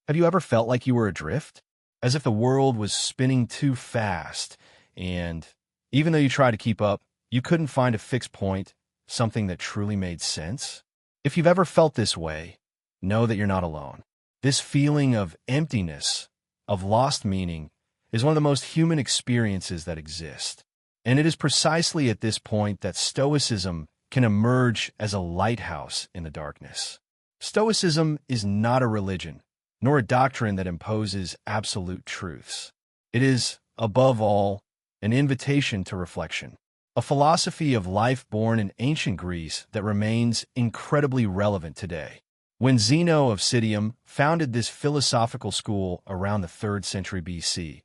Have you ever felt like you were adrift? As if the world was spinning too fast, and even though you tried to keep up, you couldn't find a fixed point, something that truly made sense? If you've ever felt this way, know that you're not alone. This feeling of emptiness, of lost meaning, is one of the most human experiences that exist. And it is precisely at this point that Stoicism can emerge as a lighthouse in the darkness. Stoicism is not a religion, nor a doctrine that imposes absolute truths. It is, above all, an invitation to reflection, a philosophy of life born in ancient Greece that remains incredibly relevant today. When Zeno of Citium founded this philosophical school around the 3rd century BC,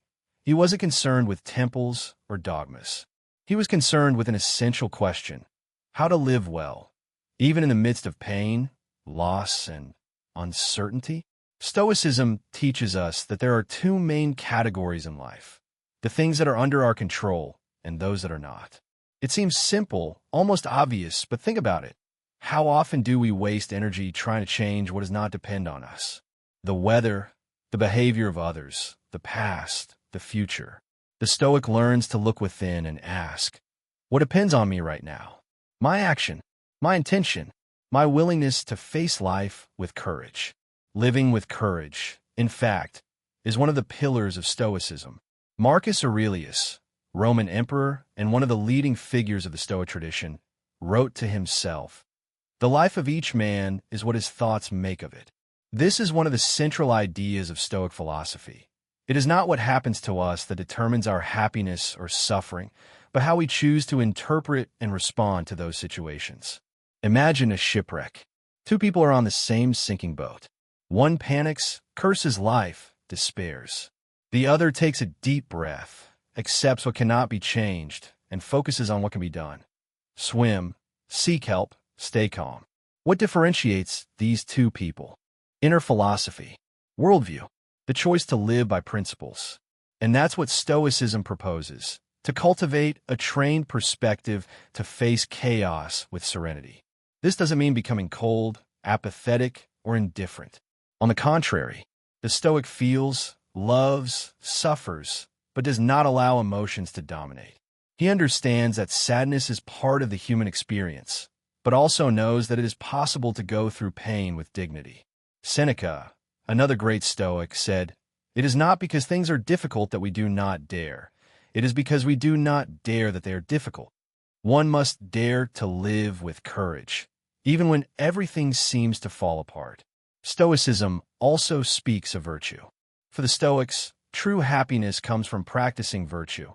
he wasn't concerned with temples or dogmas. He was concerned with an essential question: how to live well, even in the midst of pain, loss, and uncertainty. Stoicism teaches us that there are two main categories in life: the things that are under our control and those that are not. It seems simple, almost obvious, but think about it. How often do we waste energy trying to change what does not depend on us? The weather, the behavior of others, the past, the future. The Stoic learns to look within and ask, what depends on me right now? My action, my intention, my willingness to face life with courage. Living with courage, in fact, is one of the pillars of Stoicism. Marcus Aurelius, Roman emperor and one of the leading figures of the Stoic tradition, wrote to himself, "The life of each man is what his thoughts make of it." This is one of the central ideas of Stoic philosophy. It is not what happens to us that determines our happiness or suffering, but how we choose to interpret and respond to those situations. Imagine a shipwreck. Two people are on the same sinking boat. One panics, curses life, despairs. The other takes a deep breath, accepts what cannot be changed, and focuses on what can be done. Swim, seek help, stay calm. What differentiates these two people? Inner philosophy, worldview, the choice to live by principles. And that's what Stoicism proposes: to cultivate a trained perspective to face chaos with serenity. This doesn't mean becoming cold, apathetic, or indifferent. On the contrary, the Stoic feels, loves, suffers, but does not allow emotions to dominate. He understands that sadness is part of the human experience, but also knows that it is possible to go through pain with dignity. Seneca, another great Stoic, said, "It is not because things are difficult that we do not dare. It is because we do not dare that they are difficult." One must dare to live with courage, even when everything seems to fall apart. Stoicism also speaks of virtue. For the Stoics, true happiness comes from practicing virtue,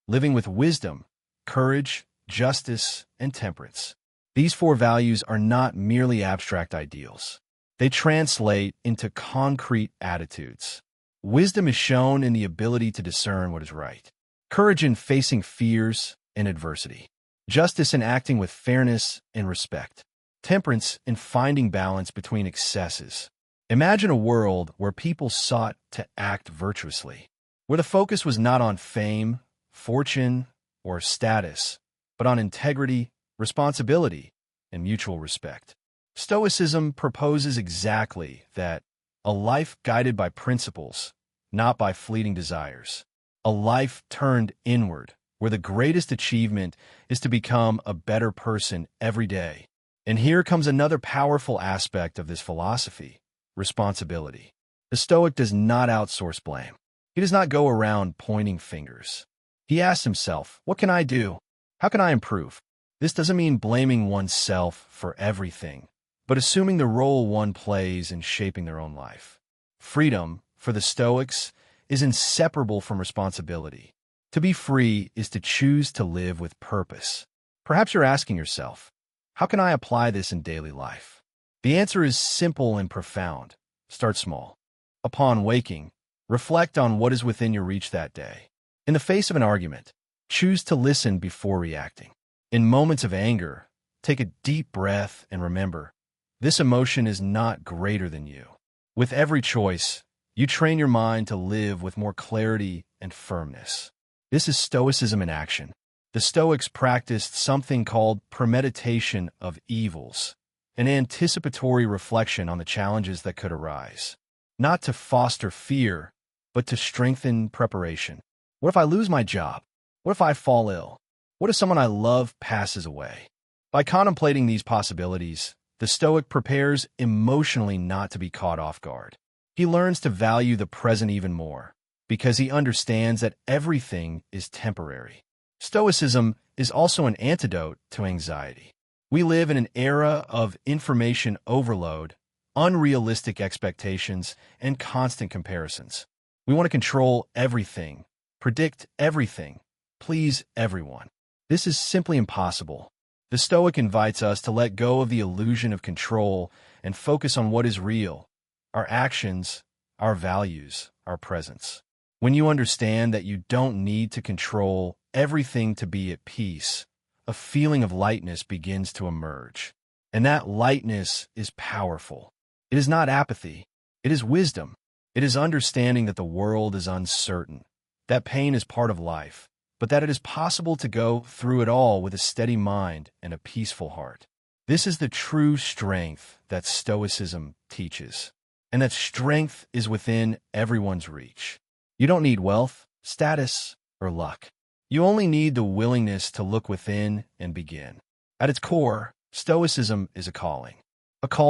living with wisdom, courage, justice, and temperance. These four values are not merely abstract ideals. They translate into concrete attitudes. Wisdom is shown in the ability to discern what is right, courage in facing fears and adversity, justice in acting with fairness and respect, temperance in finding balance between excesses. Imagine a world where people sought to act virtuously, where the focus was not on fame, fortune, or status, but on integrity, responsibility, and mutual respect. Stoicism proposes exactly that: a life guided by principles, not by fleeting desires. A life turned inward, where the greatest achievement is to become a better person every day. And here comes another powerful aspect of this philosophy: responsibility. The Stoic does not outsource blame. He does not go around pointing fingers. He asks himself, what can I do? How can I improve? This doesn't mean blaming oneself for everything, but assuming the role one plays in shaping their own life. Freedom, for the Stoics, is inseparable from responsibility. To be free is to choose to live with purpose. Perhaps you're asking yourself, how can I apply this in daily life? The answer is simple and profound. Start small. Upon waking, reflect on what is within your reach that day. In the face of an argument, choose to listen before reacting. In moments of anger, take a deep breath and remember, this emotion is not greater than you. With every choice, you train your mind to live with more clarity and firmness. This is Stoicism in action. The Stoics practiced something called premeditation of evils, an anticipatory reflection on the challenges that could arise. not to foster fear, but to strengthen preparation. What if I lose my job? What if I fall ill? What if someone I love passes away? By contemplating these possibilities, the Stoic prepares emotionally not to be caught off guard. He learns to value the present even more, because he understands that everything is temporary. Stoicism is also an antidote to anxiety. We live in an era of information overload, unrealistic expectations, and constant comparisons. We want to control everything, predict everything, please everyone. This is simply impossible. The Stoic invites us to let go of the illusion of control and focus on what is real: our actions, our values, our presence. When you understand that you don't need to control everything to be at peace, a feeling of lightness begins to emerge. And that lightness is powerful. It is not apathy. It is wisdom. It is understanding that the world is uncertain, that pain is part of life, but that it is possible to go through it all with a steady mind and a peaceful heart. This is the true strength that Stoicism teaches, and that strength is within everyone's reach. You don't need wealth, status, or luck. You only need the willingness to look within and begin. At its core, Stoicism is a call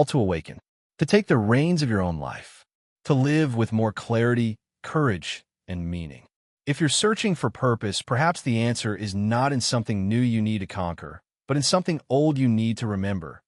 to awaken, to take the reins of your own life, to live with more clarity, courage, and meaning. If you're searching for purpose, perhaps the answer is not in something new you need to conquer, but in something old you need to remember: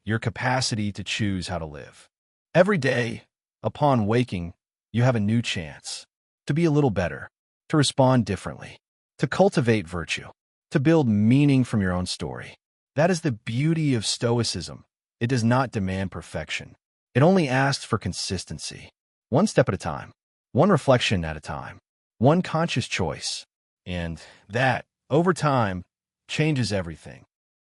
your capacity to choose how to live. Every day, upon waking, you have a new chance to be a little better, to respond differently, to cultivate virtue, to build meaning from your own story. That is the beauty of Stoicism. It does not demand perfection. It only asks for consistency, one step at a time, one reflection at a time, one conscious choice. And that, over time, changes everything.